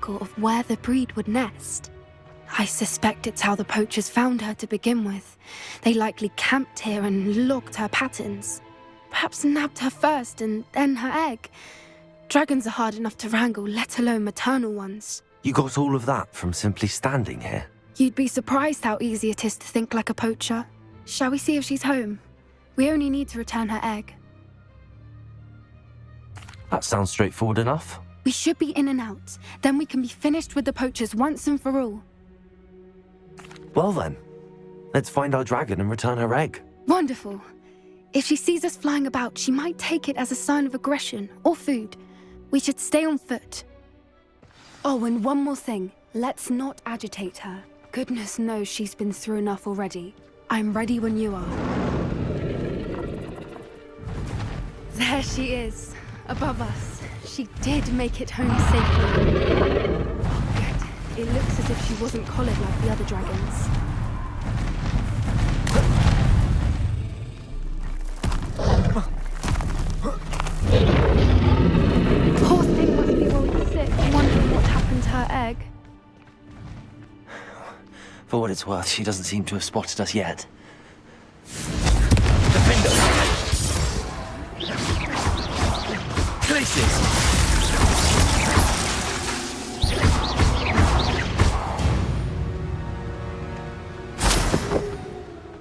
circle of where the breed would nest. I suspect it's how the poachers found her to begin with. They likely camped here and logged her patterns. Perhaps nabbed her first and then her egg. Dragons are hard enough to wrangle, let alone maternal ones. You got all of that from simply standing here? You'd be surprised how easy it is to think like a poacher. Shall we see if she's home? We only need to return her egg. That sounds straightforward enough. We should be in and out. Then we can be finished with the poachers once and for all. Well then, let's find our dragon and return her egg. Wonderful. If she sees us flying about, she might take it as a sign of aggression or food. We should stay on foot. Oh, and one more thing. Let's not agitate her. Goodness knows she's been through enough already. I'm ready when you are. There she is, above us. She did make it home safely. Good. It looks as if she wasn't collared like the other dragons. Poor thing must be worried sick, wondering what happened to her egg. For what it's worth, she doesn't seem to have spotted us yet. Defender! Places!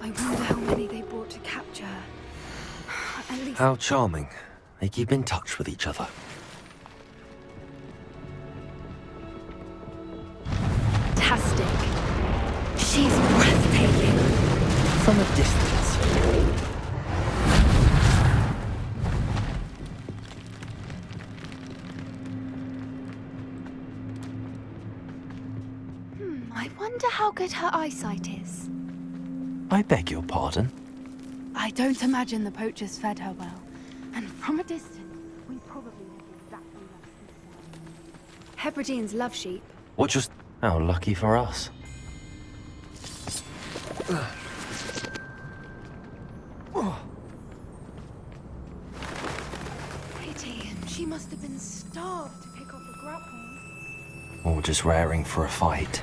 I wonder how many they brought to capture her. At least... How charming. They keep in touch with each other. Fantastic. She's breathtaking. From a distance. I wonder how good her eyesight is. I beg your pardon? I don't imagine the poachers fed her well. And from a distance, we probably look exactly like Hebrideans love sheep. What just... How lucky for us. Pretty. She must have been starved to pick off a grapple. Or just raring for a fight.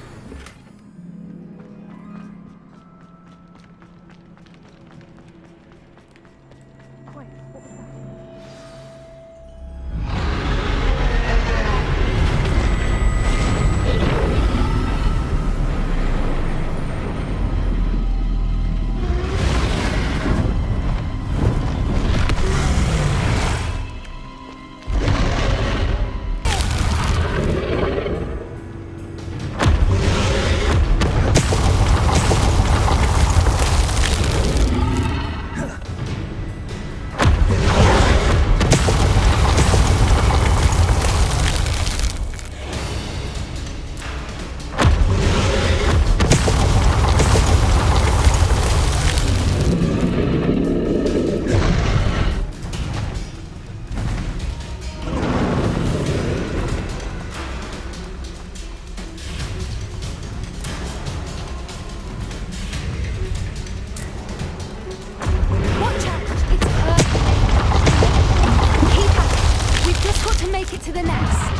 To the nest.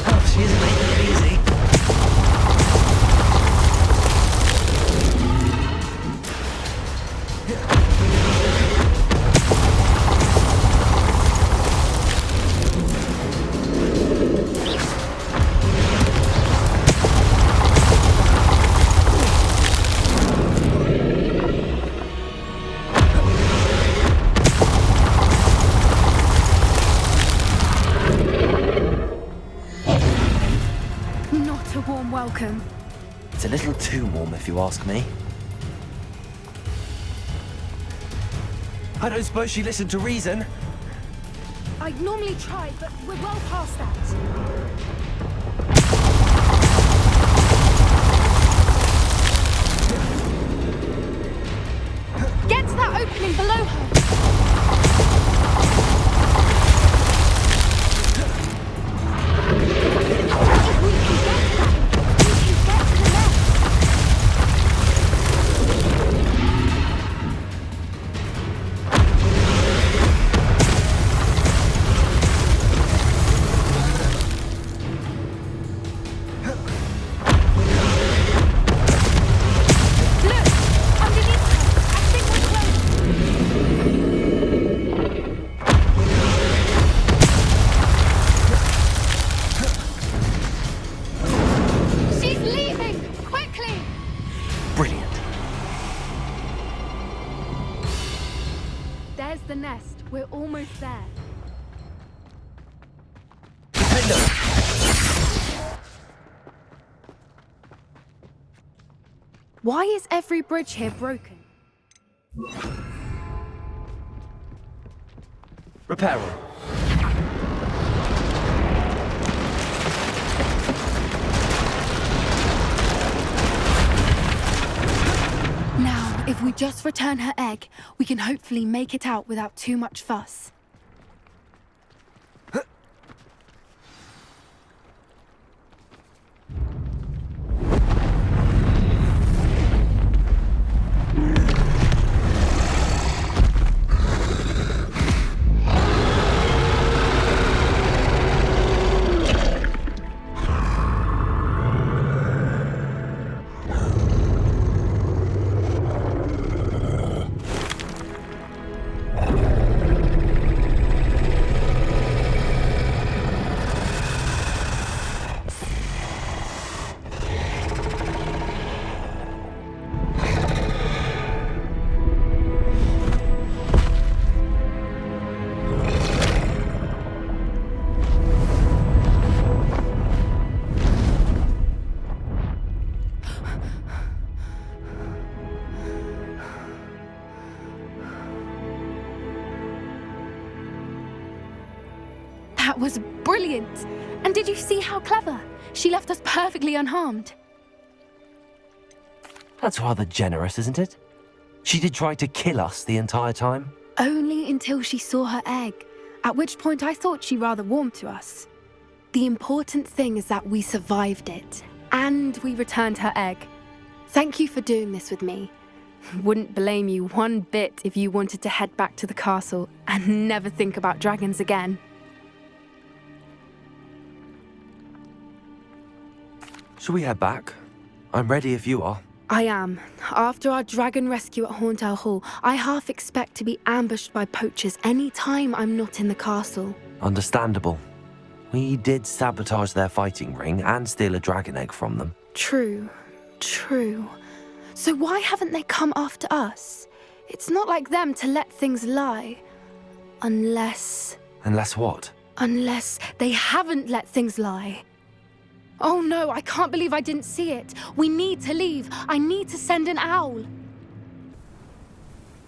Oh, she isn't making it easy. Welcome. It's a little too warm, if you ask me. I don't suppose she listened to reason. I'd normally try, but we're well past that. Get to that opening below her. We're almost there. Why is every bridge here broken? Repair them. Now, if we just return her egg, we can hopefully make it out without too much fuss. That was brilliant! And did you see how clever? She left us perfectly unharmed. That's rather generous, isn't it? She did try to kill us the entire time. Only until she saw her egg, at which point I thought she rather warmed to us. The important thing is that we survived it, and we returned her egg. Thank you for doing this with me. Wouldn't blame you one bit if you wanted to head back to the castle and never think about dragons again. Shall we head back? I'm ready if you are. I am. After our dragon rescue at Hauntow Hall, I half expect to be ambushed by poachers any time I'm not in the castle. Understandable. We did sabotage their fighting ring and steal a dragon egg from them. True. So why haven't they come after us? It's not like them to let things lie. Unless what? Unless they haven't let things lie. Oh no, I can't believe I didn't see it. We need to leave. I need to send an owl.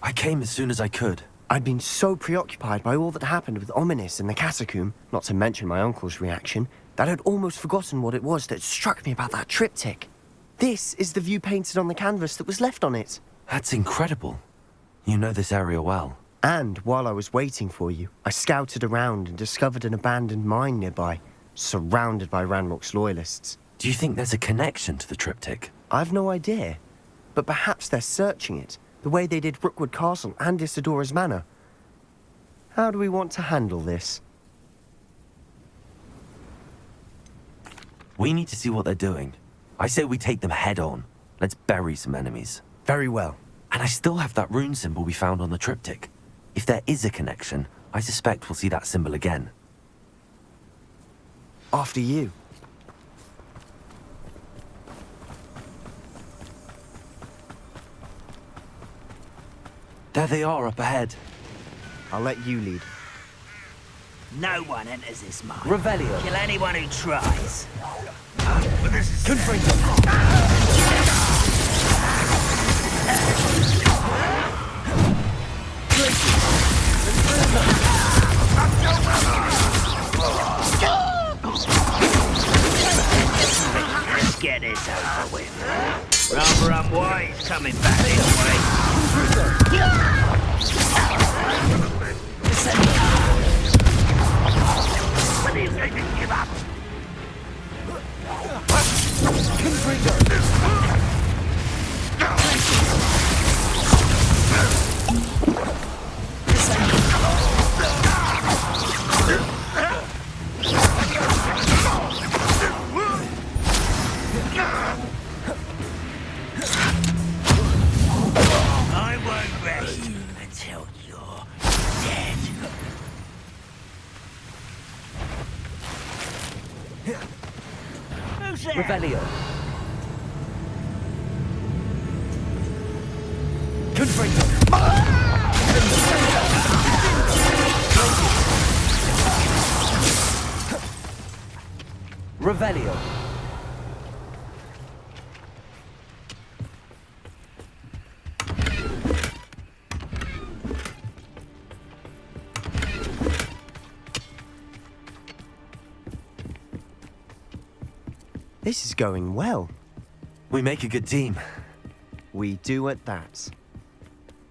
I came as soon as I could. I'd been so preoccupied by all that happened with Ominis and the catacomb, not to mention my uncle's reaction, that I'd almost forgotten what it was that struck me about that triptych. This is the view painted on the canvas that was left on it. That's incredible. You know this area well. And while I was waiting for you, I scouted around and discovered an abandoned mine nearby, surrounded by Ranrock's loyalists. Do you think there's a connection to the triptych? I've no idea, but perhaps they're searching it, the way they did Rookwood Castle and Isidora's Manor. How do we want to handle this? We need to see what they're doing. I say we take them head on. Let's bury some enemies. Very well. And I still have that rune symbol we found on the triptych. If there is a connection, I suspect we'll see that symbol again. After you. There they are up ahead. I'll let you lead. No one enters this mine. Revelio. Kill anyone who tries. Confront them. Let's get this over with. Rather unwise coming back this way. What do you think you give up? I won't rest until you're dead. Who's there? Revelio. Confront them. Revelio. This is going well. We make a good team. We do at that.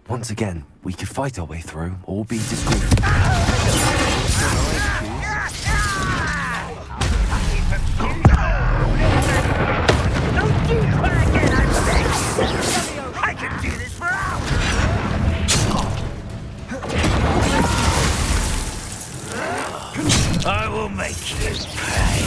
Once again, we could fight our way through or be discreet. Don't you try again, I beg! I can do this for hours! I will make you pay.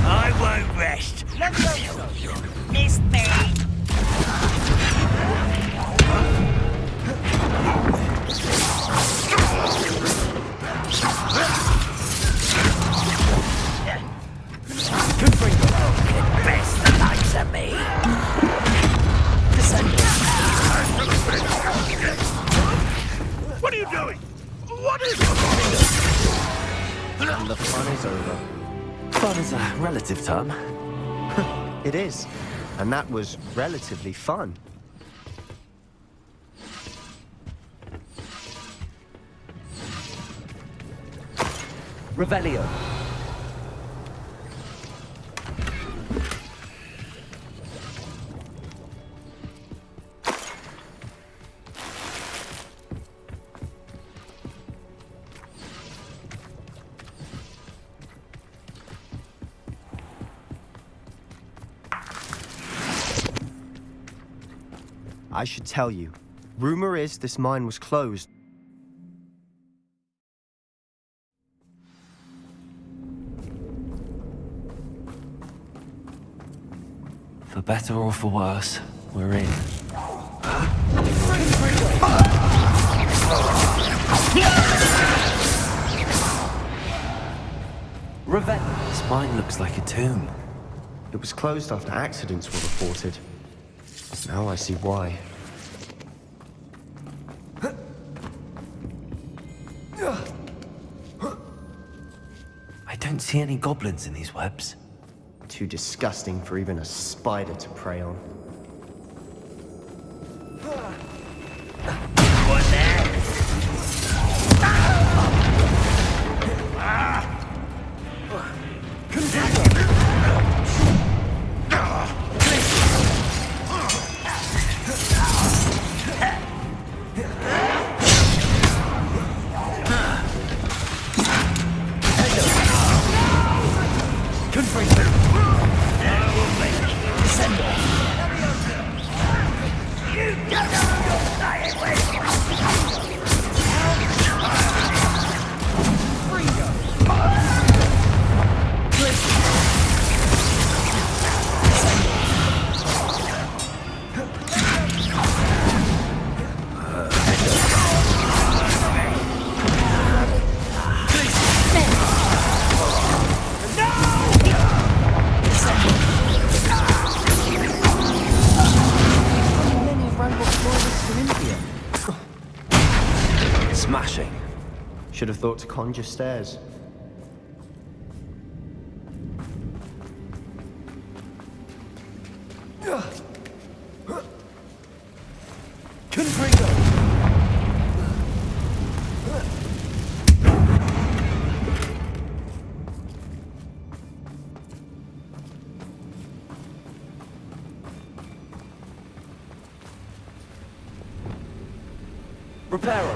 I won't rest until you miss me. Best the likes of me. What are you doing? What is And the fun is over. Fun is a relative term. It is. And that was relatively fun. Revelio. I should tell you. Rumor is this mine was closed. For better or for worse, we're in. This mine looks like a tomb. It was closed after accidents were reported. Now I see why. I don't see any goblins in these webs. Too disgusting for even a spider to prey on. What's that? Smashing. Should have thought to conjure stairs. Reparo.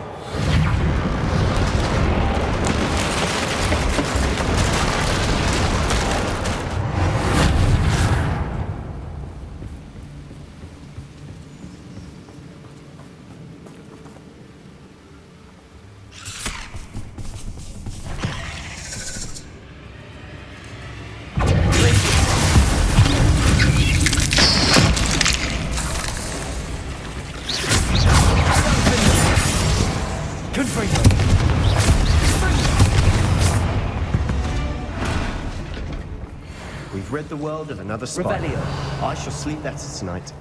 We've rid the world of another spider. Revelio. I shall sleep better tonight.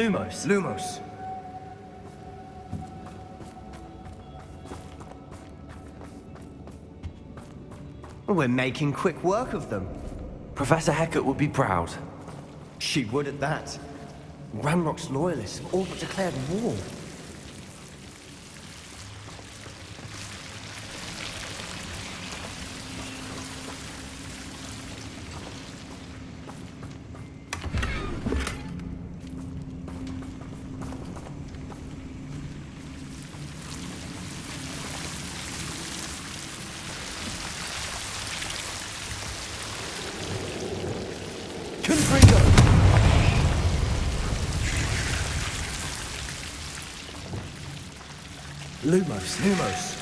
Lumos. Lumos. We're making quick work of them. Professor Hecat would be proud. She would at that. Ranrock's loyalists have all but declared war. Lumos. Lumos.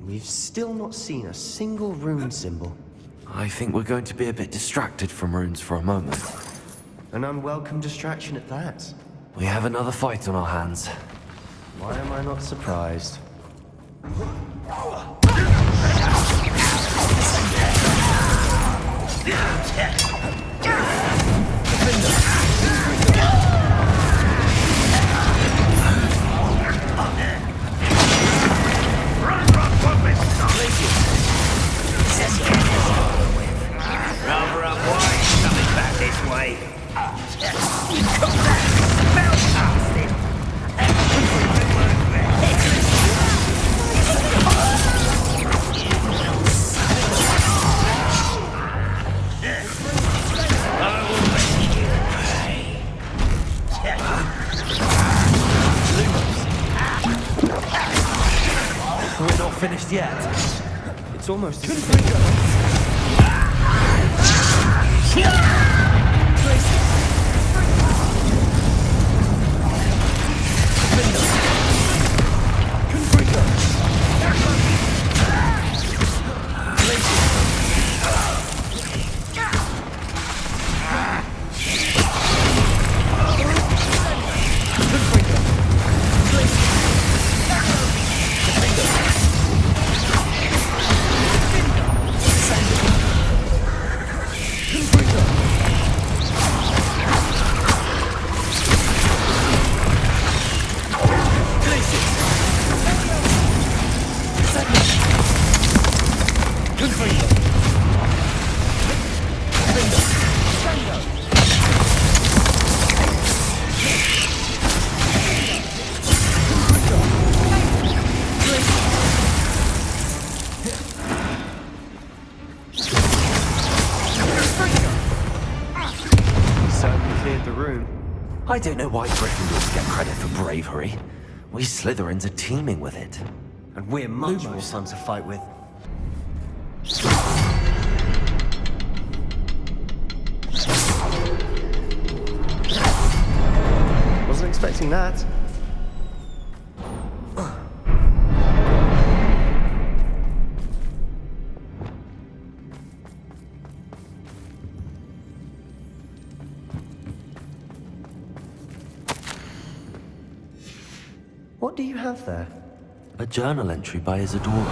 We've still not seen a single rune symbol. I think we're going to be a bit distracted from runes for a moment. An unwelcome distraction at that. We have another fight on our hands. Why am I not surprised? Rather unwise coming back this way. Spell casting. We're not finished yet. It's almost as I don't know why Gryffindors get credit for bravery. We Slytherins are teeming with it. And we're much more fun to fight with. Wasn't expecting that. What do you have there? A journal entry by Isadora.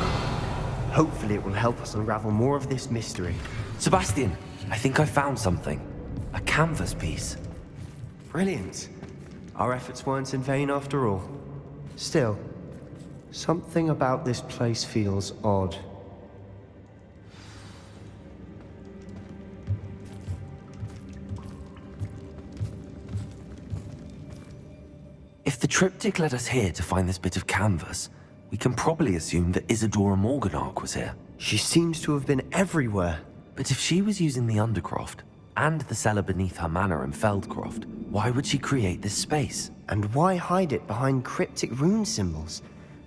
Hopefully it will help us unravel more of this mystery. Sebastian, I think I found something. A canvas piece. Brilliant. Our efforts weren't in vain after all. Still, something about this place feels odd. If the triptych led us here to find this bit of canvas, we can probably assume that Isadora Morganach was here. She seems to have been everywhere. But if she was using the Undercroft, and the cellar beneath her manor in Feldcroft, why would she create this space? And why hide it behind cryptic rune symbols?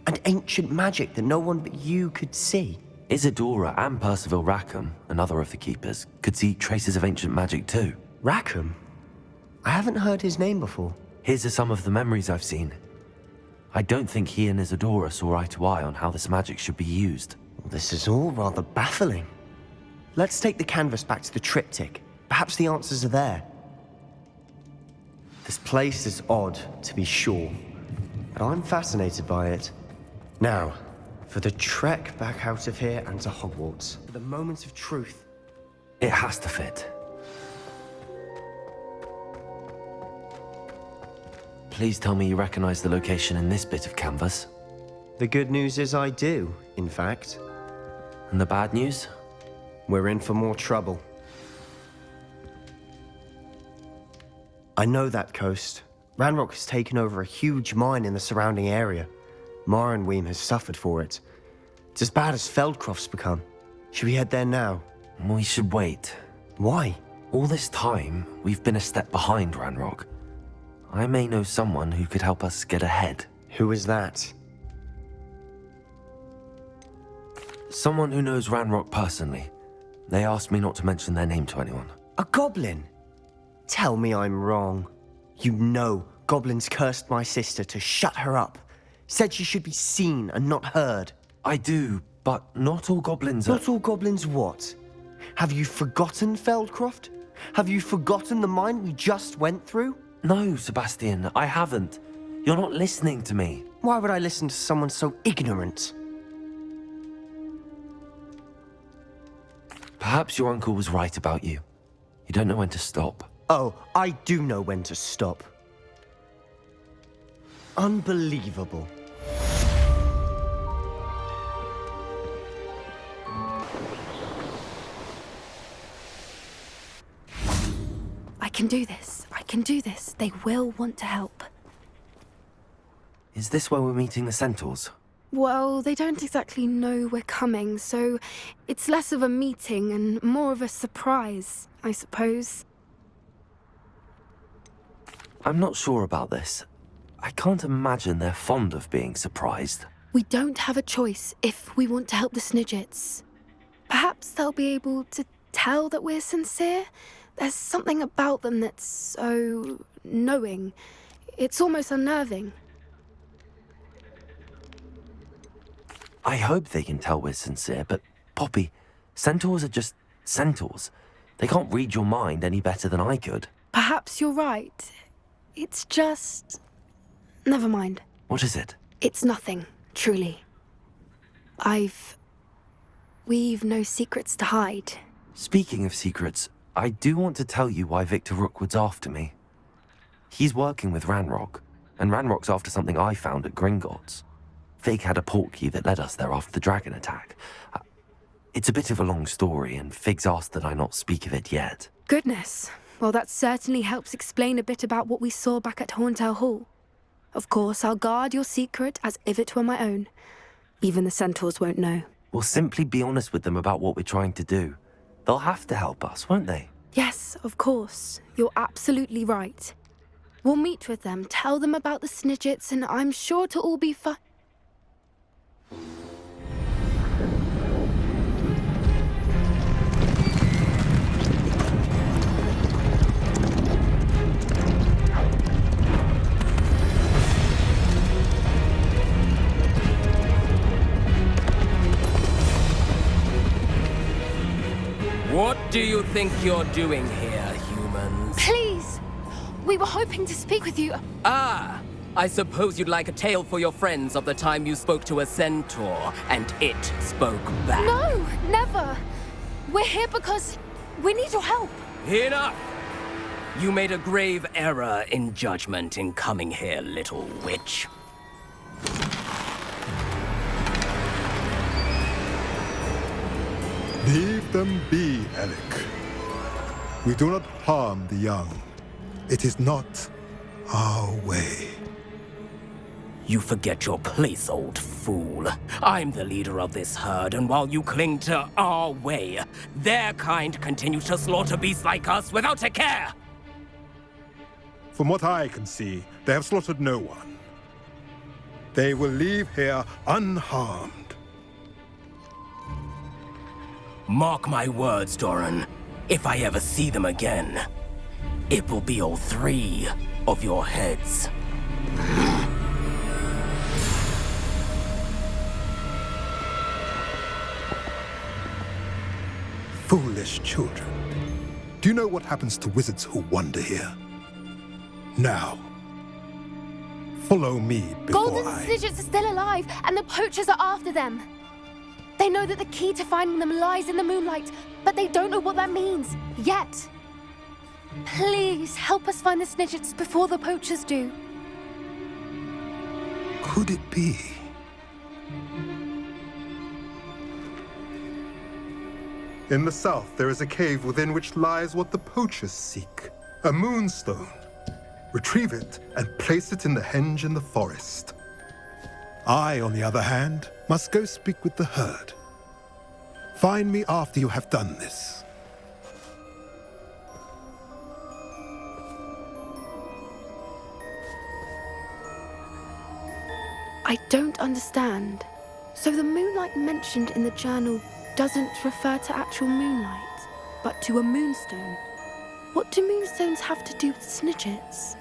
And ancient magic that no one but you could see? Isadora and Percival Rackham, another of the Keepers, could see traces of ancient magic too. Rackham? I haven't heard his name before. Here's some of the memories I've seen. I don't think he and Isadora saw eye to eye on how this magic should be used. Well, this is all rather baffling. Let's take the canvas back to the triptych. Perhaps the answers are there. This place is odd, to be sure, but I'm fascinated by it. Now, for the trek back out of here and to Hogwarts. For the moment of truth. It has to fit. Please tell me you recognize the location in this bit of canvas. The good news is I do, in fact. And the bad news? We're in for more trouble. I know that coast. Ranrock has taken over a huge mine in the surrounding area. Mornweem has suffered for it. It's as bad as Feldcroft's become. Should we head there now? We should wait. Why? All this time, we've been a step behind Ranrock. I may know someone who could help us get ahead. Who is that? Someone who knows Ranrock personally. They asked me not to mention their name to anyone. A goblin? Tell me I'm wrong. You know goblins cursed my sister to shut her up. Said she should be seen and not heard. I do, but not all goblins are... Not all goblins what? Have you forgotten Feldcroft? Have you forgotten the mine we just went through? No, Sebastian, I haven't. You're not listening to me. Why would I listen to someone so ignorant? Perhaps your uncle was right about you. You don't know when to stop. Oh, I do know when to stop. Unbelievable. I can do this. I can do this. They will want to help. Is this where we're meeting the Centaurs? Well, they don't exactly know we're coming, so it's less of a meeting and more of a surprise, I suppose. I'm not sure about this. I can't imagine they're fond of being surprised. We don't have a choice if we want to help the Snidgets. Perhaps they'll be able to tell that we're sincere. There's something about them that's so knowing. It's almost unnerving. I hope they can tell we're sincere, but Poppy, Centaurs are just Centaurs. They can't read your mind any better than I could. Perhaps you're right. It's just... Never mind. What is it? It's nothing, truly. We've no secrets to hide. Speaking of secrets, I do want to tell you why Victor Rookwood's after me. He's working with Ranrock, and Ranrock's after something I found at Gringotts. Fig had a portkey that led us there after the dragon attack. It's a bit of a long story, and Fig's asked that I not speak of it yet. Goodness. Well, that certainly helps explain a bit about what we saw back at Horntail Hall. Of course, I'll guard your secret as if it were my own. Even the Centaurs won't know. We'll simply be honest with them about what we're trying to do. They'll have to help us, won't they? Yes, of course. You're absolutely right. We'll meet with them, tell them about the Snidgets, and I'm sure to all be fine. What do you think you're doing here, humans? Please! We were hoping to speak with you. Ah! I suppose you'd like a tale for your friends of the time you spoke to a centaur, and it spoke back. No, never. We're here because we need your help. Enough! You made a grave error in judgment in coming here, little witch. Leave them be, Alec. We do not harm the young. It is not our way. You forget your place, old fool. I'm the leader of this herd, and while you cling to our way, their kind continue to slaughter beasts like us without a care. From what I can see, they have slaughtered no one. They will leave here unharmed. Mark my words, Doran. If I ever see them again, it will be all 3 of your heads. Foolish children. Do you know what happens to wizards who wander here? Now, follow me before Golden I... Snidgets are still alive, and the poachers are after them. They know that the key to finding them lies in the moonlight, but they don't know what that means, yet. Please, help us find the Snidgets before the poachers do. Could it be? In the south, there is a cave within which lies what the poachers seek. A moonstone. Retrieve it and place it in the henge in the forest. I, on the other hand, must go speak with the herd. Find me after you have done this. I don't understand. So the moonlight mentioned in the journal doesn't refer to actual moonlight, but to a moonstone. What do moonstones have to do with Snidgets?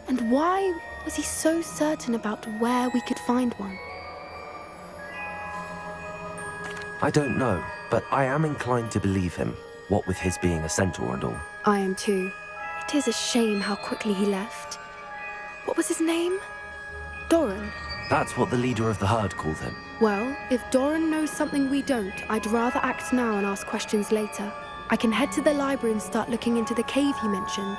And why was he so certain about where we could find one? I don't know, but I am inclined to believe him, what with his being a centaur and all. I am too. It is a shame how quickly he left. What was his name? Doran. That's what the leader of the herd called him. Well, if Doran knows something we don't, I'd rather act now and ask questions later. I can head to the library and start looking into the cave he mentioned.